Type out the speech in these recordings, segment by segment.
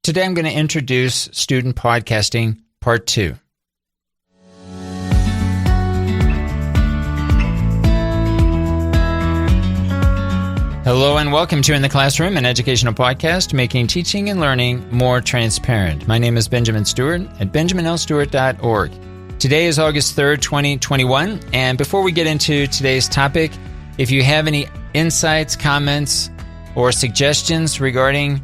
Today I'm going to introduce Student Podcasting Part 2. Hello and welcome to In the Classroom, an educational podcast making teaching and learning more transparent. My name is Benjamin Stewart at benjaminlstewart.org. Today is August 3rd, 2021, and before we get into today's topic, if you have any insights, comments, or suggestions regarding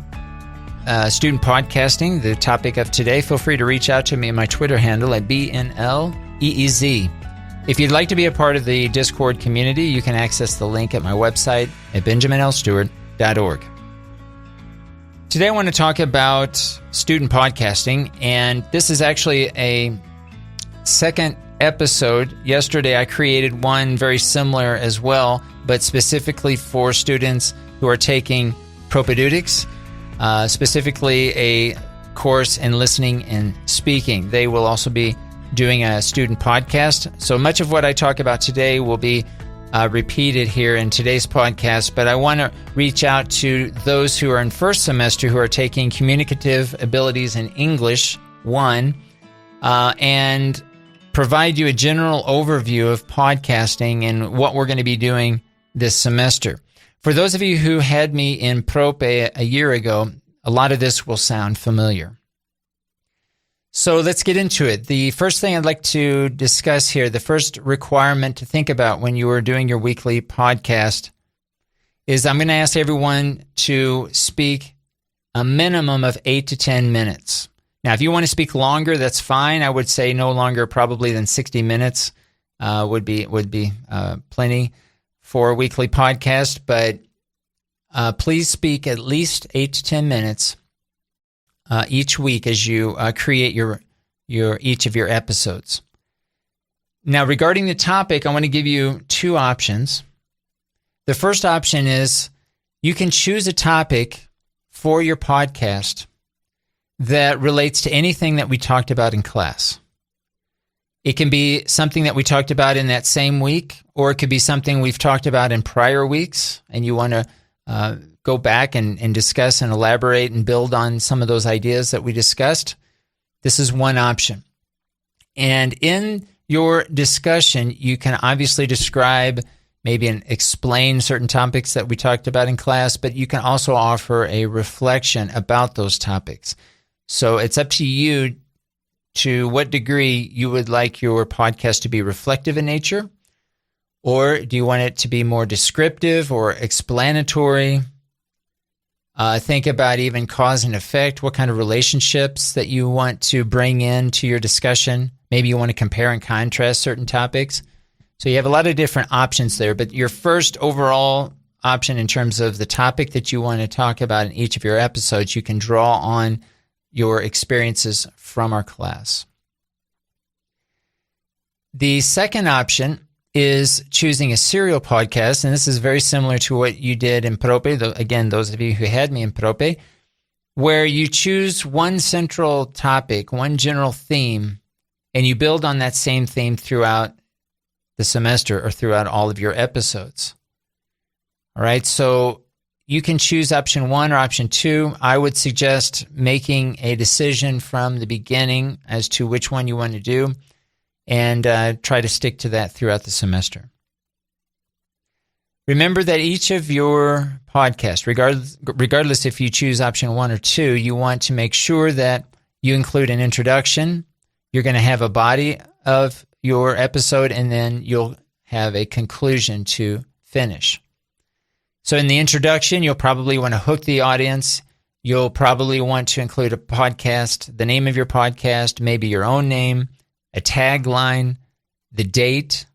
student podcasting, the topic of today, feel free to reach out to me on my Twitter handle at BNLEEZ. If you'd like to be a part of the Discord community, you can access the link at my website at benjaminlstewart.org. Today I want to talk about student podcasting, and this is actually a second episode. Yesterday I created one very similar as well, but specifically for students who are taking Prope, specifically a course in listening and speaking. They will also be doing a student podcast. So much of what I talk about today will be repeated here in today's podcast, but I want to reach out to those who are in first semester who are taking Communicative Abilities in English 1 and provide you a general overview of podcasting and what we're going to be doing this semester. For those of you who had me in Prope a year ago, a lot of this will sound familiar. So let's get into it. The first thing I'd like to discuss here, the first requirement to think about when you are doing your weekly podcast is I'm going to ask everyone to speak a minimum of 8 to 10 minutes. Now, if you want to speak longer, that's fine. I would say no longer probably than 60 minutes would be plenty for a weekly podcast, but please speak at least 8 to 10 minutes each week as you create each of your episodes. Now, regarding the topic, I want to give you two options. The first option is you can choose a topic for your podcast that relates to anything that we talked about in class. It can be something that we talked about in that same week, or it could be something we've talked about in prior weeks, and you want to go back and discuss and elaborate and build on some of those ideas that we discussed. This is one option. And in your discussion, you can obviously describe maybe and explain certain topics that we talked about in class, but you can also offer a reflection about those topics. So it's up to you to what degree you would like your podcast to be reflective in nature, or do you want it to be more descriptive or explanatory? Think about even cause and effect, what kind of relationships that you want to bring into your discussion. Maybe you want to compare and contrast certain topics. So you have a lot of different options there, but your first overall option in terms of the topic that you want to talk about in each of your episodes, you can draw on your experiences from our class. The second option is choosing a serial podcast, and this is very similar to what you did in Prope, again, those of you who had me in Prope, where you choose one central topic, one general theme, and you build on that same theme throughout the semester or throughout all of your episodes. All right, so you can choose option 1 or option 2. I would suggest making a decision from the beginning as to which one you want to do, and try to stick to that throughout the semester. Remember that each of your podcasts, regardless if you choose option 1 or 2, you want to make sure that you include an introduction. You're going to have a body of your episode, and then you'll have a conclusion to finish. So in the introduction, you'll probably want to hook the audience. You'll probably want to include a podcast, the name of your podcast, maybe your own name, a tagline, the date,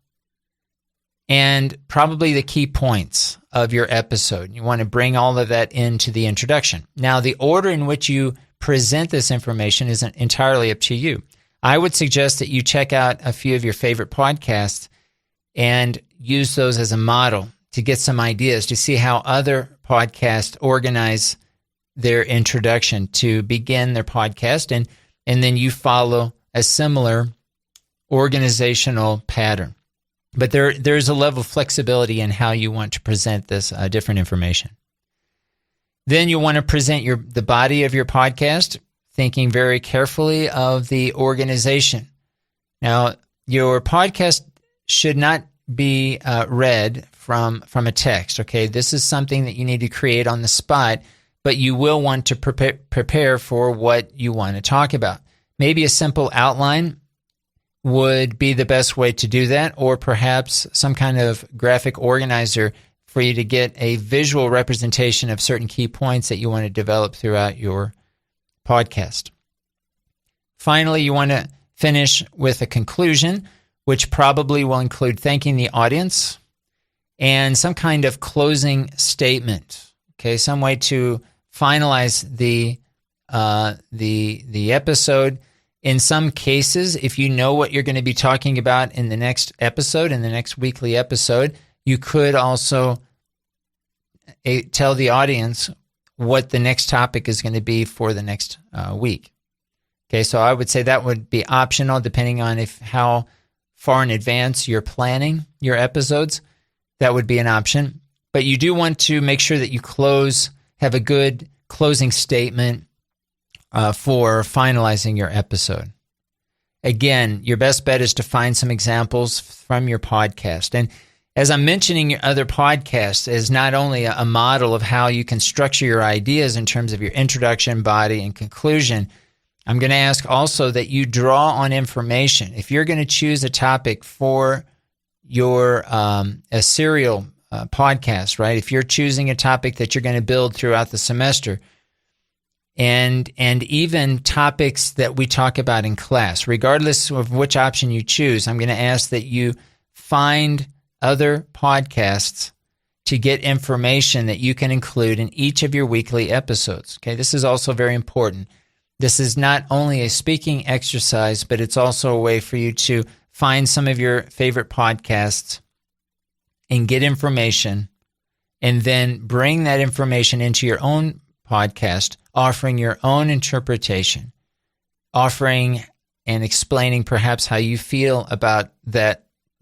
and probably the key points of your episode. You want to bring all of that into the introduction. Now, the order in which you present this information isn't entirely up to you. I would suggest that you check out a few of your favorite podcasts and use those as a model to get some ideas, to see how other podcasts organize their introduction to begin their podcast, and then you follow a similar organizational pattern. But there's a level of flexibility in how you want to present this different information. Then you want to present the body of your podcast, thinking very carefully of the organization. Now, your podcast should not be read from a text, okay? This is something that you need to create on the spot, but you will want to prepare for what you want to talk about. Maybe a simple outline would be the best way to do that, or perhaps some kind of graphic organizer for you to get a visual representation of certain key points that you want to develop throughout your podcast. Finally, you want to finish with a conclusion, which probably will include thanking the audience and some kind of closing statement. Okay, some way to finalize the episode. In some cases, if you know what you're going to be talking about in the next episode, in the next weekly episode, you could also tell the audience what the next topic is going to be for the next week. Okay, so I would say that would be optional depending on how far in advance you're planning your episodes. That would be an option. But you do want to make sure that you have a good closing statement for finalizing your episode. Again, your best bet is to find some examples from your podcast. And as I'm mentioning your other podcasts as not only a model of how you can structure your ideas in terms of your introduction, body, and conclusion, I'm going to ask also that you draw on information. If you're going to choose a topic for your a serial podcast, right? If you're choosing a topic that you're going to build throughout the semester, and even topics that we talk about in class, regardless of which option you choose, I'm going to ask that you find other podcasts to get information that you can include in each of your weekly episodes. Okay, this is also very important. This is not only a speaking exercise, but it's also a way for you to find some of your favorite podcasts and get information, and then bring that information into your own podcast, offering your own interpretation, offering and explaining perhaps how you feel about that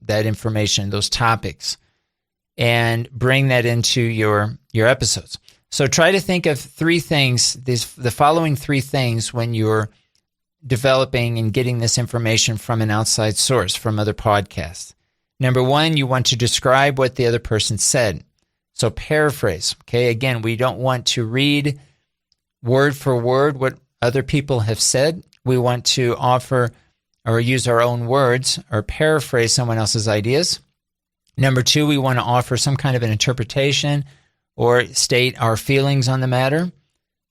information, those topics, and bring that into your episodes. So try to think of three things, the following three things when you're developing and getting this information from an outside source, from other podcasts. Number one, you want to describe what the other person said. So paraphrase. Okay, again, we don't want to read word for word what other people have said. We want to offer or use our own words or paraphrase someone else's ideas. Number two, we want to offer some kind of an interpretation or state our feelings on the matter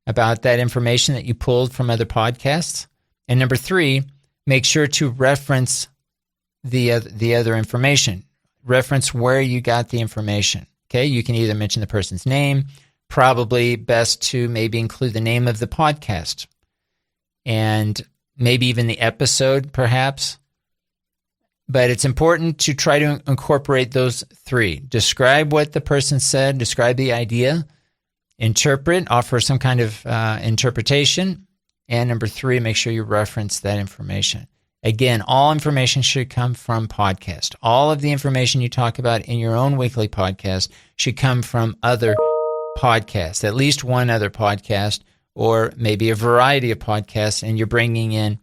about that information that you pulled from other podcasts. And number three, make sure to reference the other information. Reference where you got the information. Okay, you can either mention the person's name, probably best to maybe include the name of the podcast, and maybe even the episode, perhaps. But it's important to try to incorporate those three. Describe what the person said, describe the idea, interpret, offer some kind of interpretation, and number three, make sure you reference that information. Again, all information should come from podcast. All of the information you talk about in your own weekly podcast should come from other podcasts, at least one other podcast, or maybe a variety of podcasts, and you're bringing in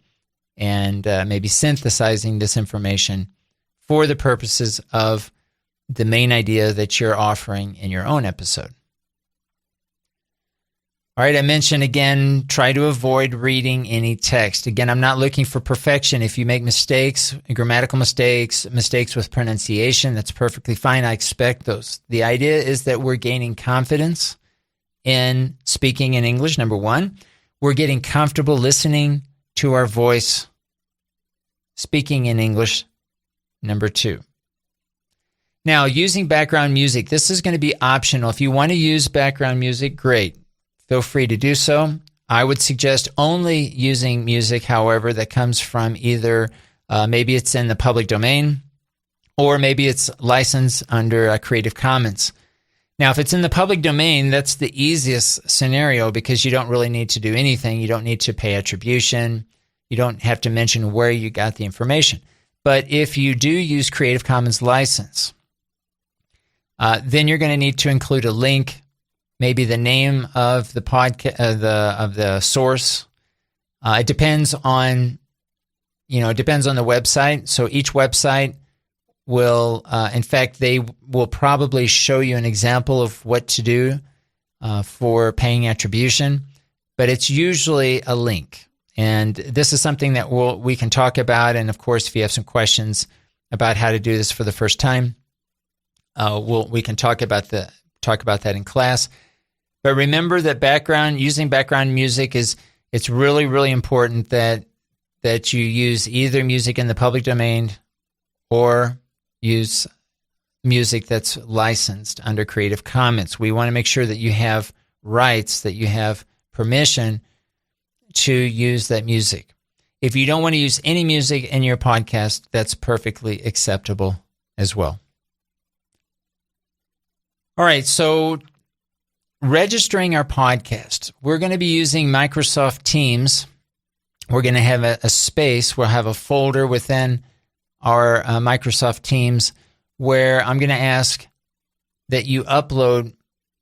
and maybe synthesizing this information for the purposes of the main idea that you're offering in your own episode. All right, I mentioned again, try to avoid reading any text. Again, I'm not looking for perfection. If you make mistakes, grammatical mistakes with pronunciation, that's perfectly fine. I expect those. The idea is that we're gaining confidence in speaking in English, number one. We're getting comfortable listening to our voice speaking in English, number two. Now, using background music, this is going to be optional. If you want to use background music, great. Feel free to do so. I would suggest only using music, however, that comes from either maybe it's in the public domain or maybe it's licensed under Creative Commons. Now, if it's in the public domain, that's the easiest scenario because you don't really need to do anything. You don't need to pay attribution. You don't have to mention where you got the information. But if you do use Creative Commons license, then you're going to need to include a link maybe the name of the podcast, of the source. It depends on, it depends on the website. So each website will, in fact, they will probably show you an example of what to do for paying attribution, but it's usually a link. And this is something that we can talk about. And of course, if you have some questions about how to do this for the first time, we can talk about that in class. But remember that using background music it's really, really important that you use either music in the public domain or use music that's licensed under Creative Commons. We want to make sure that you have rights, that you have permission to use that music. If you don't want to use any music in your podcast, that's perfectly acceptable as well. All right, so registering our podcast. We're going to be using Microsoft Teams. We're going to have a space. We'll have a folder within our Microsoft Teams where I'm going to ask that you upload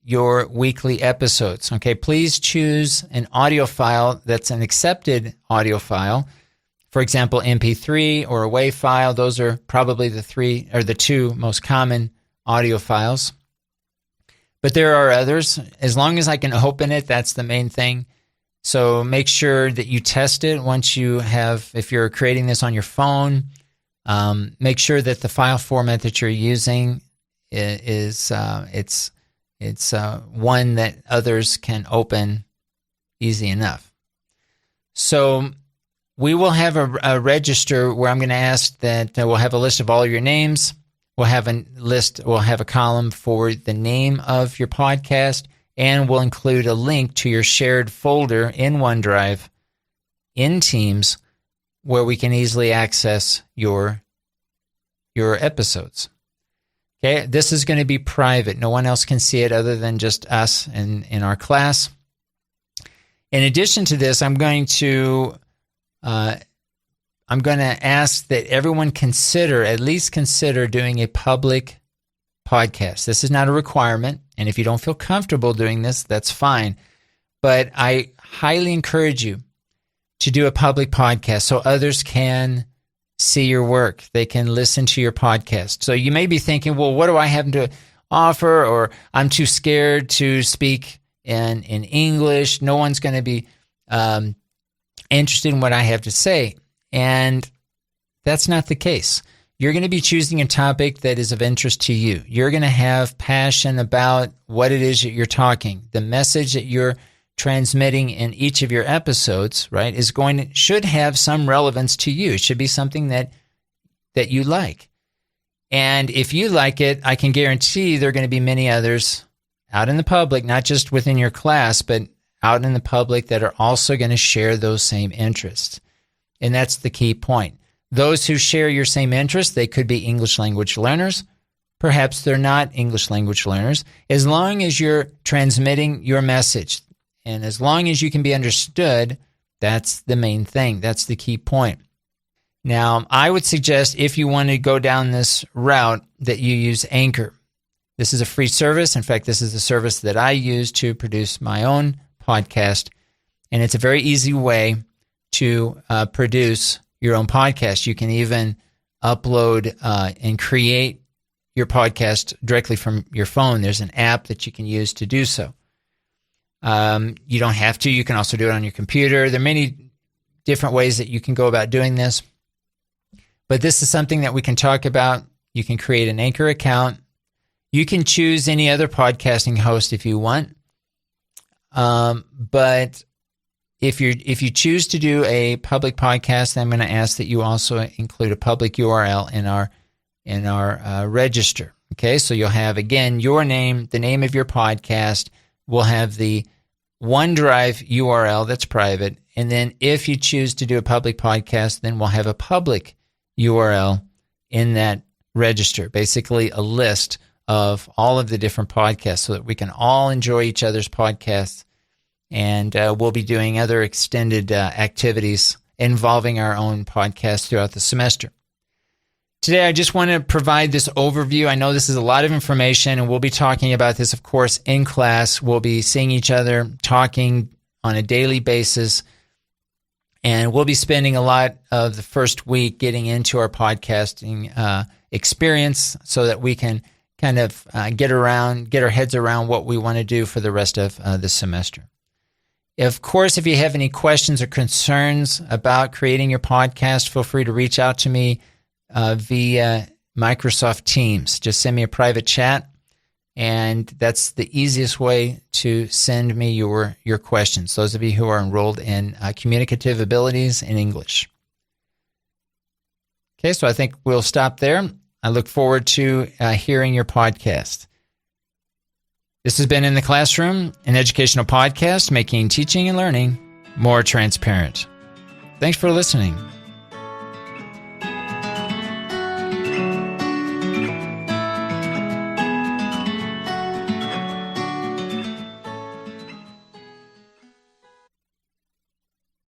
your weekly episodes. Okay, please choose an audio file that's an accepted audio file. For example, MP3 or a WAV file. Those are probably the two most common audio files. But there are others. As long as I can open it, that's the main thing. So make sure that you test it if you're creating this on your phone, make sure that the file format that you're using is one that others can open easy enough. So we will have a register where I'm going to ask that we'll have a list of all your names. We'll have a column for the name of your podcast, and we'll include a link to your shared folder in OneDrive in Teams where we can easily access your episodes. Okay, this is going to be private. No one else can see it other than just us in our class. In addition to this, I'm going to ask that everyone at least consider doing a public podcast. This is not a requirement, and if you don't feel comfortable doing this, that's fine. But I highly encourage you to do a public podcast so others can see your work. They can listen to your podcast. So you may be thinking, well, what do I have to offer? Or I'm too scared to speak in English. No one's going to be interested in what I have to say. And that's not the case. You're going to be choosing a topic that is of interest to you. You're going to have passion about what it is that you're talking. The message that you're transmitting in each of your episodes, right, should have some relevance to you. It should be something that you like. And if you like it, I can guarantee there are going to be many others out in the public, not just within your class, but out in the public that are also going to share those same interests. And that's the key point. Those who share your same interests, they could be English language learners. Perhaps they're not English language learners. As long as you're transmitting your message and as long as you can be understood, that's the main thing. That's the key point. Now, I would suggest if you want to go down this route that you use Anchor. This is a free service. In fact, this is the service that I use to produce my own podcast. And it's a very easy way to produce your own podcast. You can even upload and create your podcast directly from your phone. There's an app that you can use to do so. You don't have to. You can also do it on your computer. There are many different ways that you can go about doing this. But this is something that we can talk about. You can create an Anchor account. You can choose any other podcasting host if you want. But if you choose to do a public podcast, then I'm going to ask that you also include a public URL in our register. Okay, so you'll have, again, your name, the name of your podcast. We'll have the OneDrive URL that's private. And then if you choose to do a public podcast, then we'll have a public URL in that register, basically a list of all of the different podcasts so that we can all enjoy each other's podcasts. And we'll be doing other extended activities involving our own podcast throughout the semester. Today, I just want to provide this overview. I know this is a lot of information, and we'll be talking about this, of course, in class. We'll be seeing each other, talking on a daily basis, and we'll be spending a lot of the first week getting into our podcasting experience so that we can kind of get our heads around what we want to do for the rest of this semester. Of course, if you have any questions or concerns about creating your podcast, feel free to reach out to me via Microsoft Teams. Just send me a private chat, and that's the easiest way to send me your questions, those of you who are enrolled in communicative abilities in English. Okay, so I think we'll stop there. I look forward to hearing your podcast. This has been In the Classroom, an educational podcast making teaching and learning more transparent. Thanks for listening.